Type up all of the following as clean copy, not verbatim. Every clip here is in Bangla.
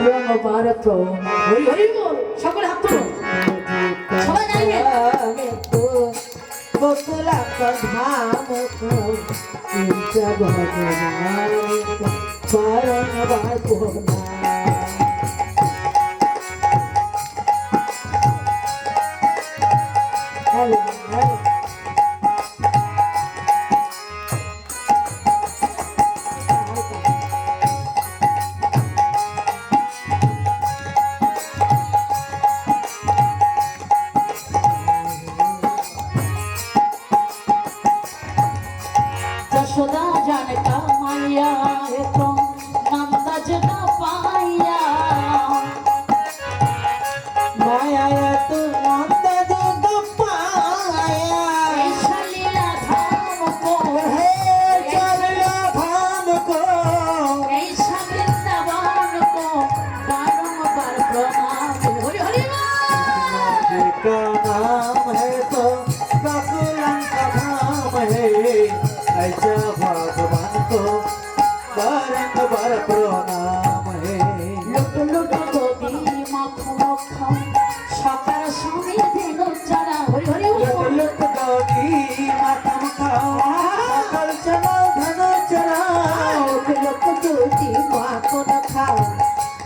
বারংবার প্রণাম। হরি হরি বল, সকলে হাত তুলো, সবাই গাইবে। বকুলা ধাম বারংবার প্রণাম। হ্যালো হ্যালো যশোদা জানকা মাইয়া তো নন্দা জনা পাইয়া মায়া তু নন্দ দুধ পায়া এই শালীলা ধাম কো হে চলনা ধাম কো এই বৃন্দাবন কো বারংবার প্রণাম। হরি হরি বল। जिसका नाम है तो बकुलम का धाम है ऐसा भगवान को बारंबार प्रणाम है। লুট লুট গদি মাখো মাখো সকার স্বামী দিন যারা। হরি হরি বল। लुट गोदी मातम खाओ सकल चलो धन चलाओ लुट गोदी माखन खाओ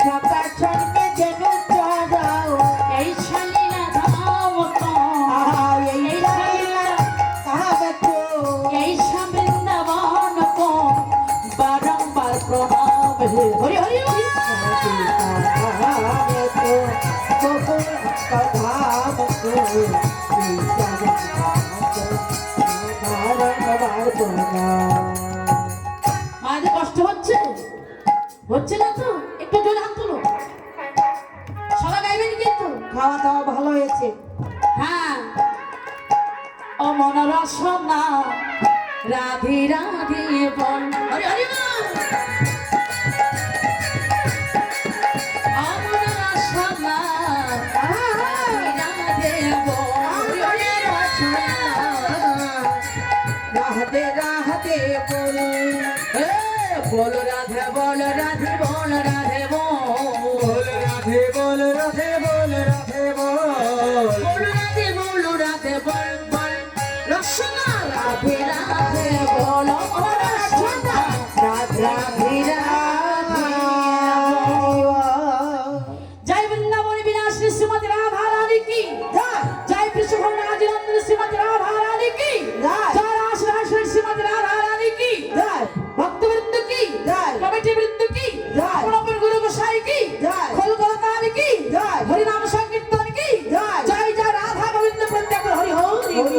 सका क्षण में जनु चढ़ाओ এই শালীলা ধাম কো এই लाला कहावत को এই বৃন্দাবন কো বারংবার প্রণাম। হরি হরি বল। মায়েদের কষ্ট হচ্ছে, হচ্ছে না তো? একটু জোরে হাত তুলো, সবাই গাইবেন কিন্তু। খাওয়া দাওয়া ভালো হয়েছে। হ্যাঁ, ও মন রসনা রাধি রাধি বল। হরি হরি বল। ও মন রসনা রাধি রাধি বল। হরি হরি রসনা। রাধে রাধে বল এ বল রাধে বল রাধে বল রাধে বল। রাধে বল রাধে বল রাধে বল বল রাধে বল রাধে বল বল। রসনা রাধে রাধে বল। ও রসনা রাধে রাধে বল। জয় বৃন্দাবনী বিনাশিনী শ্রীমতী রাধা রানী কি জয়। কৃষ্ণ রাজ নন্দন শ্রীমতী রাধা রানী কি জয়। জয়। রাস রাসের শ্রীমতী রাধা রানী কি জয় ভক্তবৃন্দ কি জয়। কমিটি বৃন্দ কি জয়। পুরোপুর গুরু গোসাই কি জয়। কলকাতার কি জয়। হরিনাম সংকীর্তন কি জয়। জয় জয় রাধা গোবিন্দ প্রত্যেক হরি হরি হরি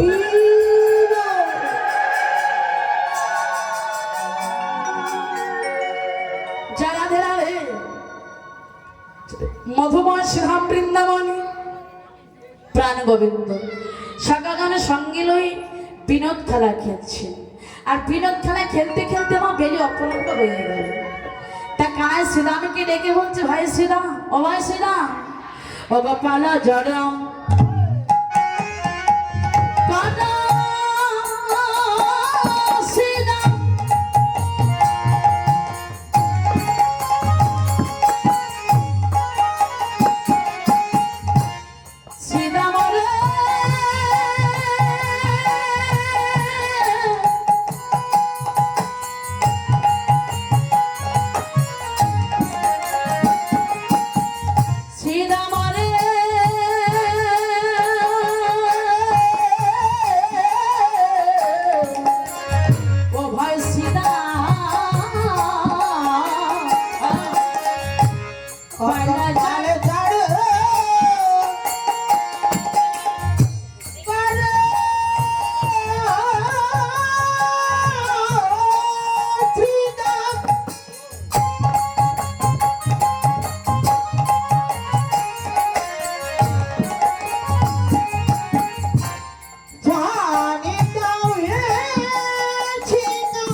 জয় রাধে রাধে। মধুময় শ্রীধাম বৃন্দাবনী প্রাণ গোবিন্দ সকাগানে সঙ্গে লই বিনোদ খেলা খেলছে। আর বিনোদ খেলা খেলতে খেলতে আমার বেলি অপলব্ধ হয়ে গেল। তা কানায় শ্রীরামকে ডেকে বলছে, ভাই শ্রীরাম, ও ভাই শ্রীরাম, ও গোপাল জড়ম শ্রীরাম শ্রীরাম রে শ্রীরাম রে ও ভাই শ্রীরাম চাল চাল জানি দাও হে ছিনা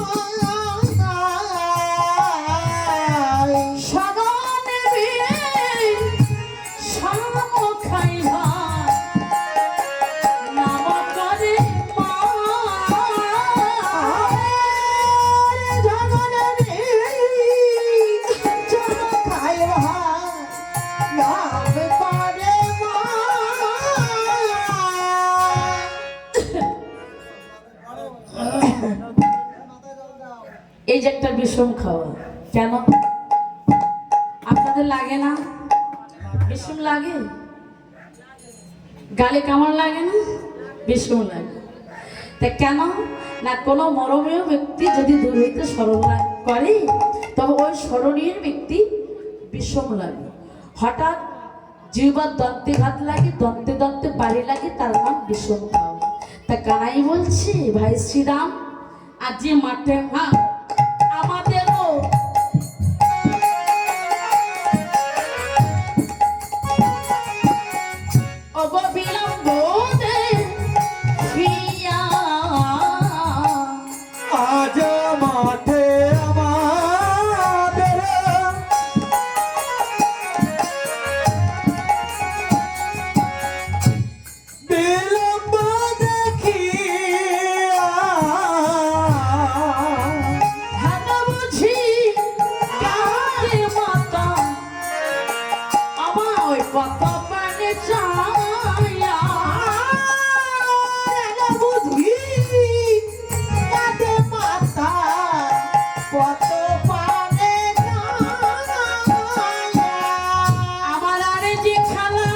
সগনে নাম করে মা। এই যে একটা বিষম খাওয়া, কেন আপনাদের লাগে না? বিষম লাগে, গালে কেমন লাগে না? বিষম লাগে। তা কেন না, কোনো মরমীয় ব্যক্তি যদি দূর হইতে স্মরণ করে তবে ওই স্মরণীয় ব্যক্তি বিষম লাগে। হঠাৎ জিহ্বার দন্তে ঘাত লাগে, দন্তে দন্তে বাড়ি লাগে, তার নাম বিষম খাওয়া। তা কানাই বলছি, ভাই শ্রীরাম আজ যে মাঠে, হ্যাঁ আমাদেরও অবিলম্ব ফিরিয়া আজ মাঠে আমাদের বিলম্ব দেখিয়া হেন বুঝি কাজে মাতা আমার ওই কত পানে চাইয়া বুদ্ধি কাঁদে মাথা কত পানে আমার আরে যে খেলা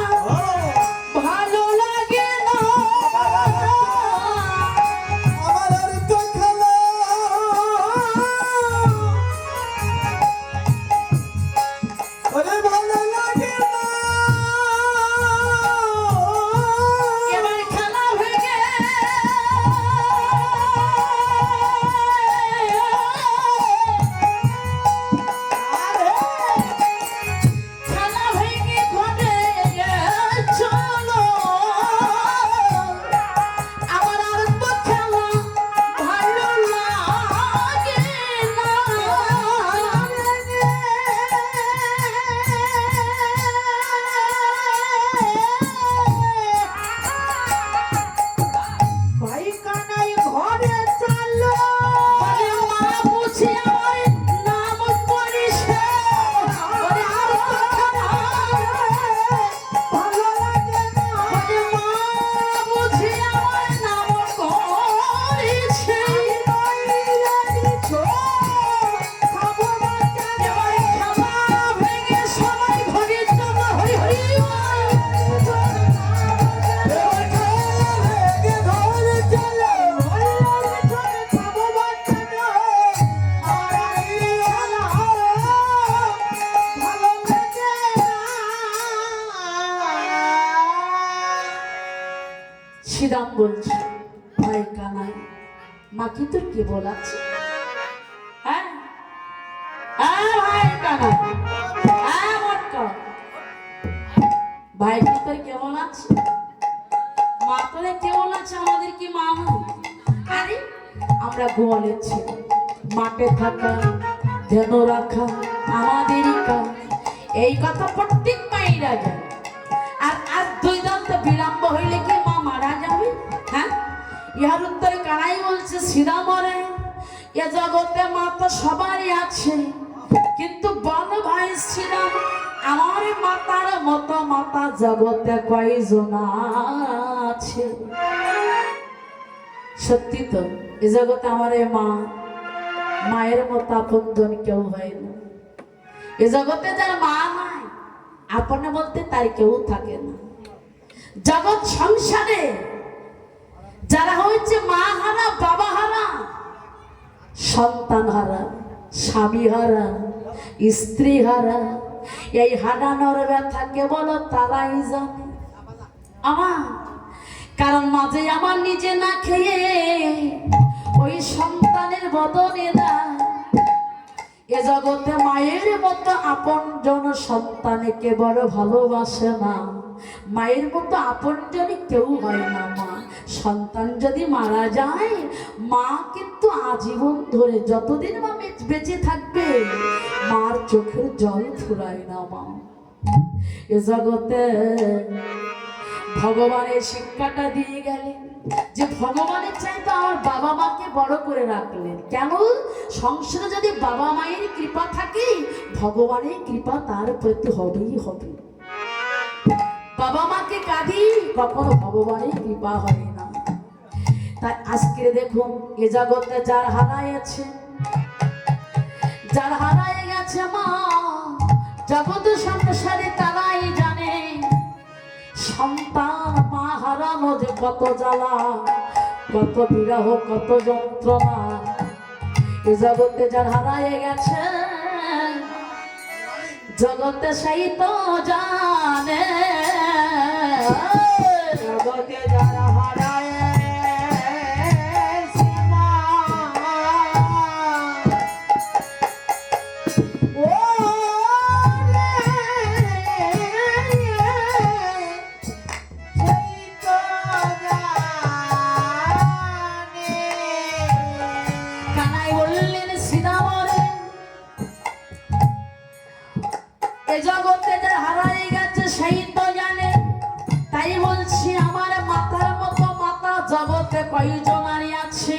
ভালো লাগে না। আমার আর তো খেলা ওরে ভালো লাগে না। এবার খেলা ভেঙে খেলা ভেঙে ঘরে চলো, আমার আর তো খেলা ভালো লাগে না। ভাই কানাই ঘরে চালো ওরে মা বুঝি আমার নাম করিস, ওরে আর তো খেলা ভালো লাগে না। ওরে মা বুঝি আমার নাম করিস। খাবো বাচ্চা এবার খেলা ভেঙে সবাই ঘরে চলো, হরি হরি শ্রীরাম বলছে, ভাই কানাই মা কি তোর কি বলাচ্ছে? হ্যাঁ ভাই কানাই, হ্যাঁ মটকা ভাই কি তোর কেমন আছে? মা তোরে কেমন আছে? আমাদের কি মা হয়? আরে আমরা গোয়ালের ছেলে, মাঠে থাকা যেন রাখা আমাদেরই কাজ, এই কথা প্রত্যেক মায়েরা জানে। আর আজ দুই দন্ত বিলম্ব হইলে কি মা মারা যাবে? হ্যাঁ, ইহার উত্তরে কানাই বলছে, শ্রীরামরে এ জগতে মা তো সবারই আছে, কিন্তু বল ভাই শ্রীরাম আমার মাতার মতো মাতা জগতে কয়জন আছে? সত্যি তো, এ জগতে আমার মা, মায়ের মতো আপনজন কেউ হয় না। এ জগতে যার মা নাই, আপনে বলতে তার কেউ থাকে না। জগৎ সংসারে যারা হয়েছে মা হারা, বাবা হারা, সন্তান হারা, স্বামী হারা, স্ত্রী হারা, এই হারানোর ব্যথা কেবল তারাই জানে আমার। কারণ মাঝে আমার নিজে না খেয়ে ওই সন্তানের বদলে দেয়। এ জগতে মায়ের মতো আপনজন সন্তানকে বড় ভালোবাসে না, মায়ের মতো আপনজন কেউ হয় না। মা সন্তান যদি মারা যায়, মা কিন্তু আজীবন ধরে যতদিন মা বেঁচে থাকবে মার চোখের জল ফুরায় না। মা এ জগতে ভগবানের শিক্ষাটা দিয়ে গেলেন যে ভগবানের চাইতে আমার বাবা মাকে বড় করে রাখলেন। কেন? সংসারে যদি বাবা মায়ের কৃপা থাকে, ভগবানের কৃপা তার প্রতি হবেই হবে। বাবা মাকে কাঁদি, কখনো ভগবানের কৃপা হয় না। তাই আজকে দেখুন এ জগতে যার হারাইছে, যার হারাই গেছে মা, জগৎ সংসারে তারাই জানে সন্তান মা হারানো যে কত জ্বালা, কত বিরহ, কত যন্ত্রণা। এ জগতে যার হারাই গেছে, জগতে সেই তো জানে। জগতে যারা হারায় সীমা, ও রে, সেই তো জানে। কানাই বললেন সীতামরে, এ জগতে যার হারাই গেছে সেই তো জানে। তাই বলছি আমার মাতার মতো মাতা জগতে কয়জনারই আছে।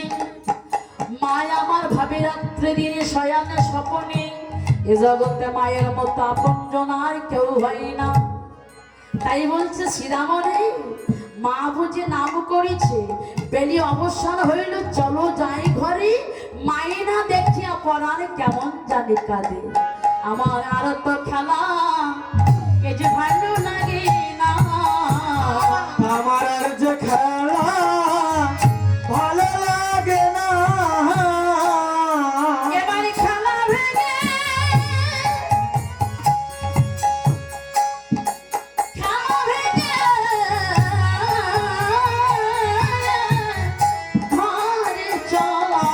মায় আমার ভাবি রাত্রে দিনে শয়ানে স্বপনে, এ জগতে মায়ের মতো আপনজন আর কেউ হয় না। তাই বলছে শ্রীরামরে, মা বুঝে নাম করেছে, বেলি অবসান হইল, চলো যাই ঘরে। মায়েরা দেখিয়া পড়ার কেমন জানি কাঁদে। আমার আর তো খেলা এ যে ভালো লাগে না। আমার আর যে খেলা ভালো লাগে না। এবার খেলা ভেঙে, খেলা ভেঙে ঘরে চলো,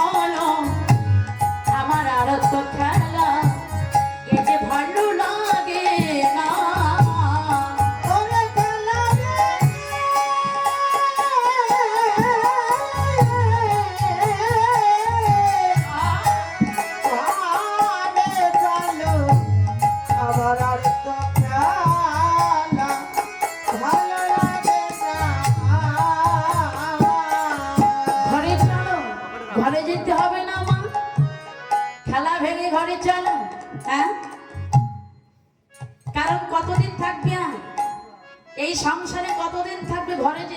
আমার আর তো খেলা এ যে ভালো লাগে না। ওরে খেলা আরে চলো, আমার আর তো খেলা ভালো লাগে না। ঘরে চলো, ঘরে যেতে হবে না মা, খেলা ভেঙে ঘরে চলো। হ্যাঁ, কারণ কতদিন থাকবে আর এই সংসারে, কতদিন থাকবে, ঘরে